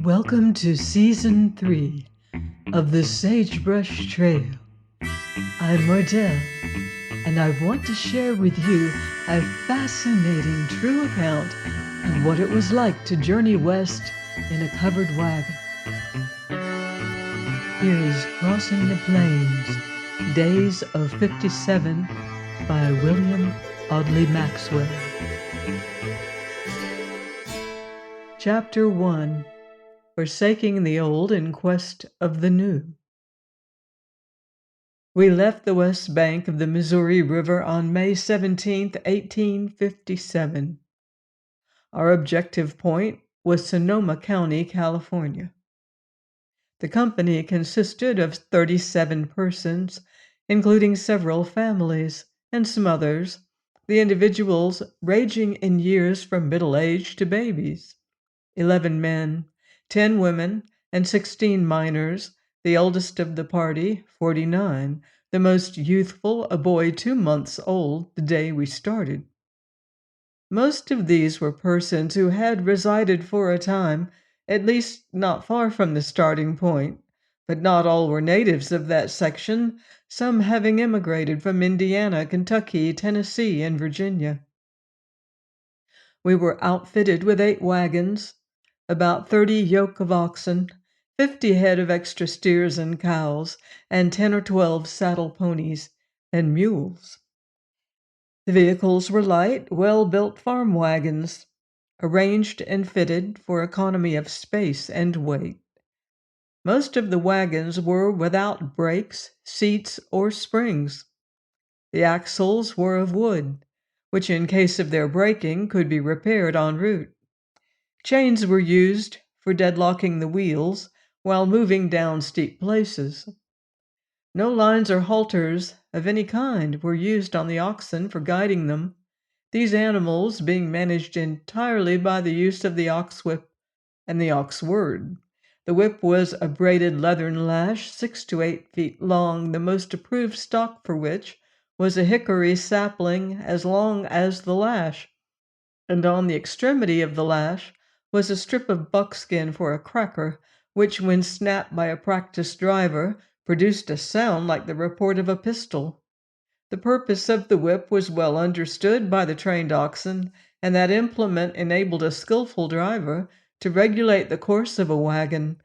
Welcome to Season 3 of the Sagebrush Trail. I'm Mardell, and I want to share with you a fascinating true account of what it was like to journey west in a covered wagon. Here is Crossing the Plains, Days of 57 by William Audley Maxwell. Chapter 1. Forsaking the Old in Quest of the New. We left the west bank of the Missouri River on May 17, 1857. Our objective point was Sonoma County, California. The company consisted of 37 persons, including several families and some others, the individuals ranging in years from middle age to babies. 11 men, 10 women, and 16 minors, the eldest of the party, 49, the most youthful, a boy 2 months old the day we started. Most of these were persons who had resided for a time, at least not far from the starting point, but not all were natives of that section, some having immigrated from Indiana, Kentucky, Tennessee, and Virginia. We were outfitted with 8 wagons, about 30 yoke of oxen, 50 head of extra steers and cows, and 10 or 12 saddle ponies and mules. The vehicles were light, well-built farm wagons, arranged and fitted for economy of space and weight. Most of the wagons were without brakes, seats, or springs. The axles were of wood, which in case of their breaking could be repaired en route. Chains were used for deadlocking the wheels while moving down steep places. No lines or halters of any kind were used on the oxen for guiding them, these animals being managed entirely by the use of the ox whip and the ox word. The whip was a braided leathern lash 6 to 8 feet long, the most approved stock for which was a hickory sapling as long as the lash, and on the extremity of the lash was a strip of buckskin for a cracker, which, when snapped by a practiced driver, produced a sound like the report of a pistol. The purpose of the whip was well understood by the trained oxen, and that implement enabled a skillful driver to regulate the course of a wagon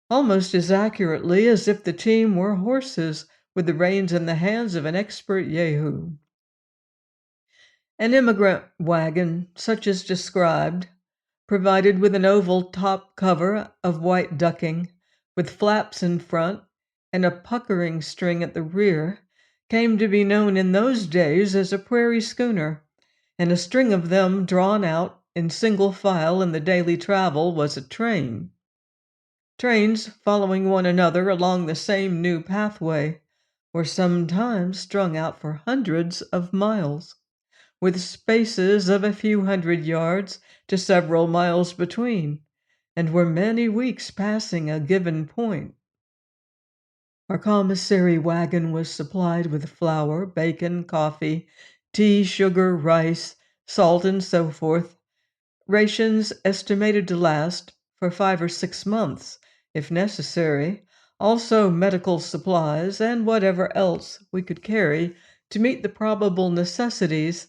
almost as accurately as if the team were horses with the reins in the hands of an expert yahoo. An immigrant wagon, such as described, provided with an oval top cover of white ducking, with flaps in front and a puckering string at the rear, came to be known in those days as a prairie schooner, and a string of them drawn out in single file in the daily travel was a train. Trains following one another along the same new pathway were sometimes strung out for hundreds of miles, with spaces of a few hundred yards to several miles between, and were many weeks passing a given point. Our commissary wagon was supplied with flour, bacon, coffee, tea, sugar, rice, salt, and so forth, rations estimated to last for 5 or 6 months, if necessary, also medical supplies and whatever else we could carry to meet the probable necessities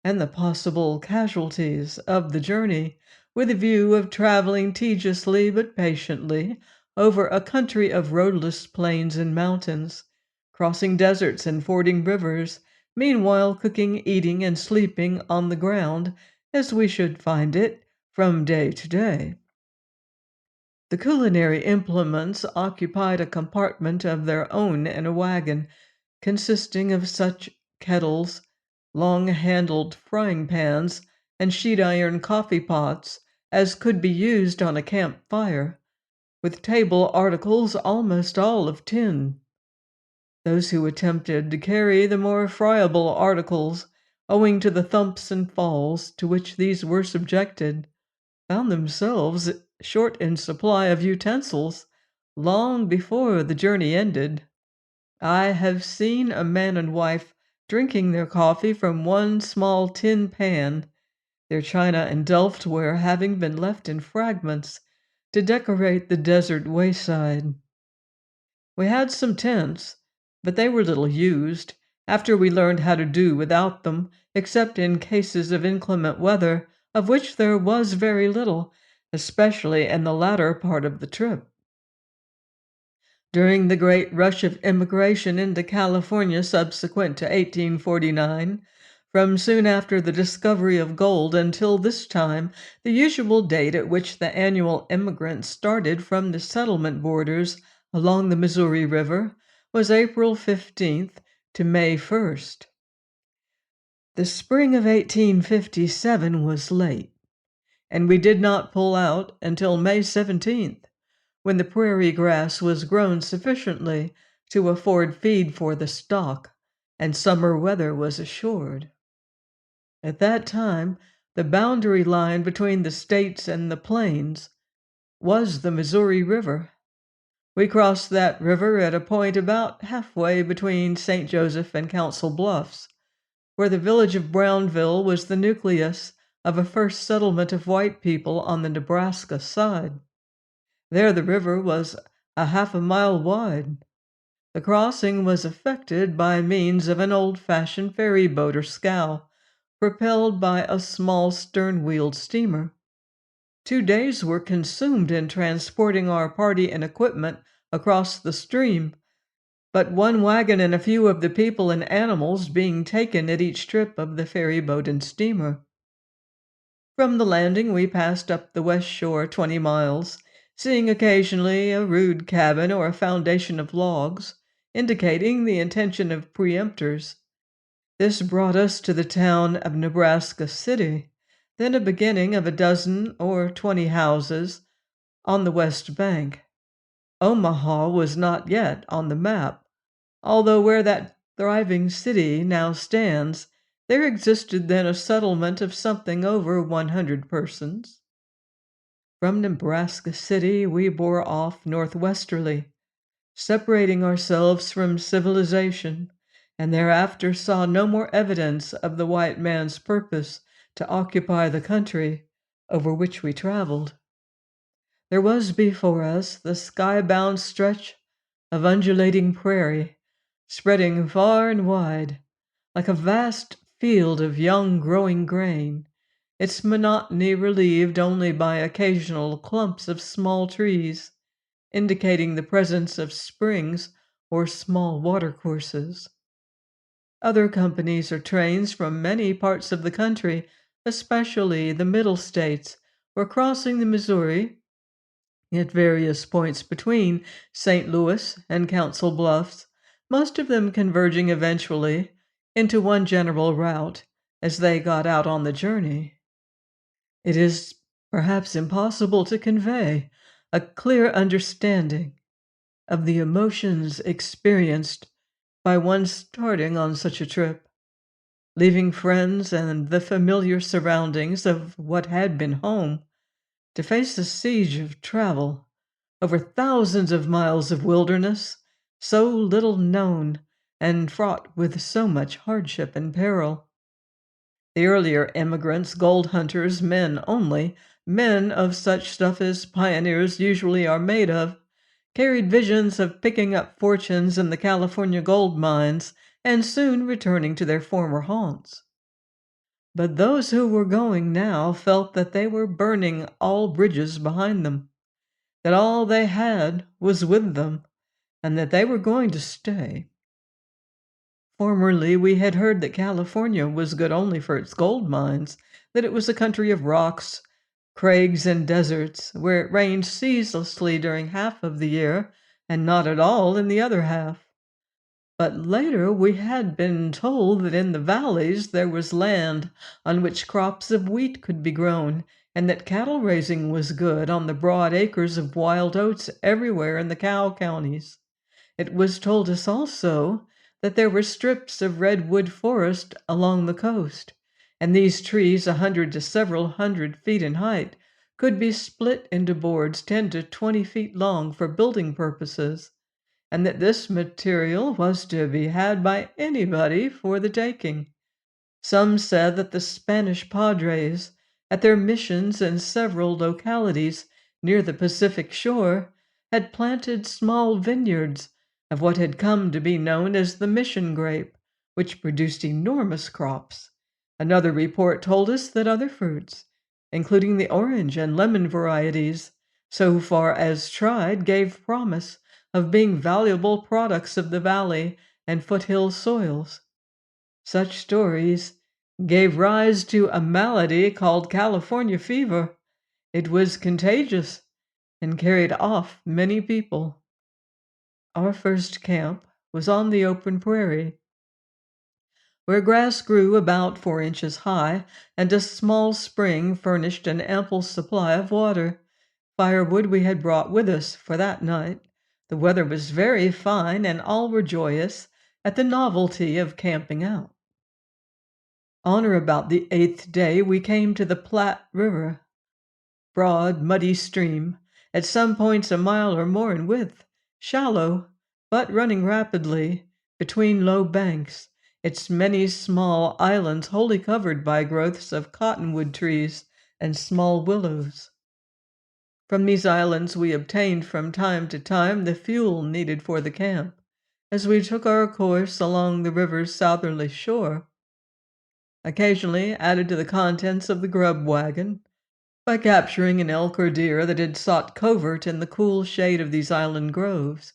and the possible casualties of the journey, with a view of traveling tediously but patiently over a country of roadless plains and mountains, crossing deserts and fording rivers, meanwhile cooking, eating, and sleeping on the ground as we should find it from day to day. The culinary implements occupied a compartment of their own in a wagon, consisting of such kettles, long-handled frying pans, and sheet-iron coffee pots as could be used on a camp fire, with table articles almost all of tin. Those who attempted to carry the more friable articles, owing to the thumps and falls to which these were subjected, found themselves short in supply of utensils long before the journey ended. I have seen a man and wife drinking their coffee from one small tin pan, their china and delftware having been left in fragments, to decorate the desert wayside. We had some tents, but they were little used after we learned how to do without them, except in cases of inclement weather, of which there was very little, especially in the latter part of the trip. During the great rush of immigration into California subsequent to 1849, from soon after the discovery of gold until this time, the usual date at which the annual immigrants started from the settlement borders along the Missouri River was April 15th to May 1st. The spring of 1857 was late, and we did not pull out until May 17th, when the prairie grass was grown sufficiently to afford feed for the stock, and summer weather was assured. At that time, the boundary line between the states and the plains was the Missouri River. We crossed that river at a point about halfway between St. Joseph and Council Bluffs, where the village of Brownville was the nucleus of a first settlement of white people on the Nebraska side. There the river was a half a mile wide. The crossing was effected by means of an old-fashioned ferry boat or scow, propelled by a small stern-wheeled steamer. 2 days were consumed in transporting our party and equipment across the stream, but one wagon and a few of the people and animals being taken at each trip of the ferry boat and steamer. From the landing we passed up the west shore 20 miles, seeing occasionally a rude cabin or a foundation of logs, indicating the intention of preemptors. This brought us to the town of Nebraska City, then a beginning of a dozen or 20 houses on the west bank. Omaha was not yet on the map, although where that thriving city now stands, there existed then a settlement of something over 100 persons. From Nebraska City we bore off northwesterly, separating ourselves from civilization, and thereafter saw no more evidence of the white man's purpose to occupy the country over which we traveled. There was before us the sky-bound stretch of undulating prairie, spreading far and wide, like a vast field of young growing grain, its monotony relieved only by occasional clumps of small trees, indicating the presence of springs or small watercourses. Other companies or trains from many parts of the country, especially the Middle States, were crossing the Missouri at various points between St. Louis and Council Bluffs, most of them converging eventually into one general route as they got out on the journey. It is perhaps impossible to convey a clear understanding of the emotions experienced by one starting on such a trip, leaving friends and the familiar surroundings of what had been home to face the siege of travel over thousands of miles of wilderness, so little known and fraught with so much hardship and peril. The earlier immigrants, gold hunters, men only, men of such stuff as pioneers usually are made of, carried visions of picking up fortunes in the California gold mines and soon returning to their former haunts. But those who were going now felt that they were burning all bridges behind them, that all they had was with them, and that they were going to stay. Formerly we had heard that California was good only for its gold mines, that it was a country of rocks, crags, and deserts, where it rained ceaselessly during half of the year and not at all in the other half. But later we had been told that in the valleys there was land on which crops of wheat could be grown, and that cattle raising was good on the broad acres of wild oats everywhere in the cow counties. It was told us also that there were strips of redwood forest along the coast, and these trees, 100 to several hundred feet in height, could be split into boards 10 to 20 feet long for building purposes, and that this material was to be had by anybody for the taking. Some said that the Spanish padres, at their missions in several localities, near the Pacific shore, had planted small vineyards of what had come to be known as the mission grape, which produced enormous crops. Another report told us that other fruits, including the orange and lemon varieties, so far as tried, gave promise of being valuable products of the valley and foothill soils. Such stories gave rise to a malady called California fever. It was contagious and carried off many people. Our first camp was on the open prairie, where grass grew about 4 inches high, and a small spring furnished an ample supply of water. Firewood we had brought with us for that night. The weather was very fine, and all were joyous at the novelty of camping out. On or about the 8th day, we came to the Platte River, broad, muddy stream, at some points a mile or more in width, shallow, but running rapidly between low banks, its many small islands wholly covered by growths of cottonwood trees and small willows. From these islands we obtained from time to time the fuel needed for the camp, as we took our course along the river's southerly shore, occasionally added to the contents of the grub wagon by capturing an elk or deer that had sought covert in the cool shade of these island groves.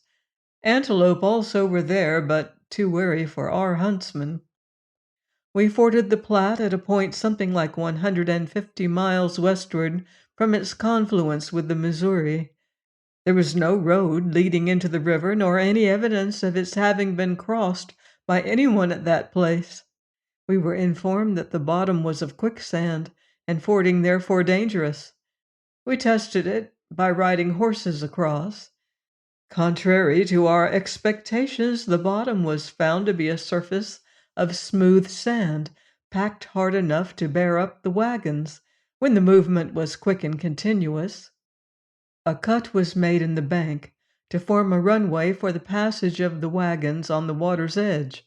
Antelope also were there, but too wary for our huntsmen. We forded the Platte at a point something like 150 miles westward from its confluence with the Missouri. There was no road leading into the river, nor any evidence of its having been crossed by anyone at that place. We were informed that the bottom was of quicksand, and fording therefore dangerous. We tested it by riding horses across. Contrary to our expectations, the bottom was found to be a surface of smooth sand, packed hard enough to bear up the wagons when the movement was quick and continuous. A cut was made in the bank to form a runway for the passage of the wagons on the water's edge,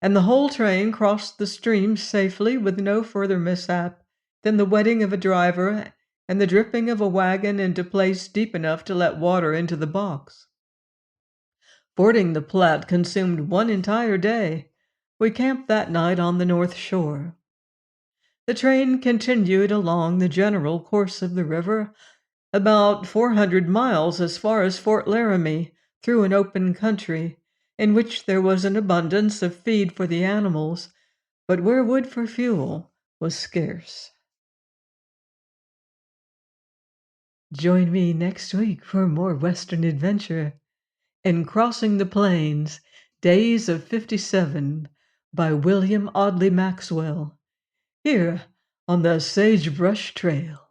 and the whole train crossed the stream safely with no further mishap than the wetting of a driver and the dripping of a wagon into place deep enough to let water into the box. Fording the Platte consumed one entire day. We camped that night on the north shore. The train continued along the general course of the river, about 400 miles as far as Fort Laramie, through an open country, in which there was an abundance of feed for the animals, but where wood for fuel was scarce. Join me next week for more Western adventure in Crossing the Plains, Days of 57 by William Audley Maxwell, here on the Sagebrush Trail.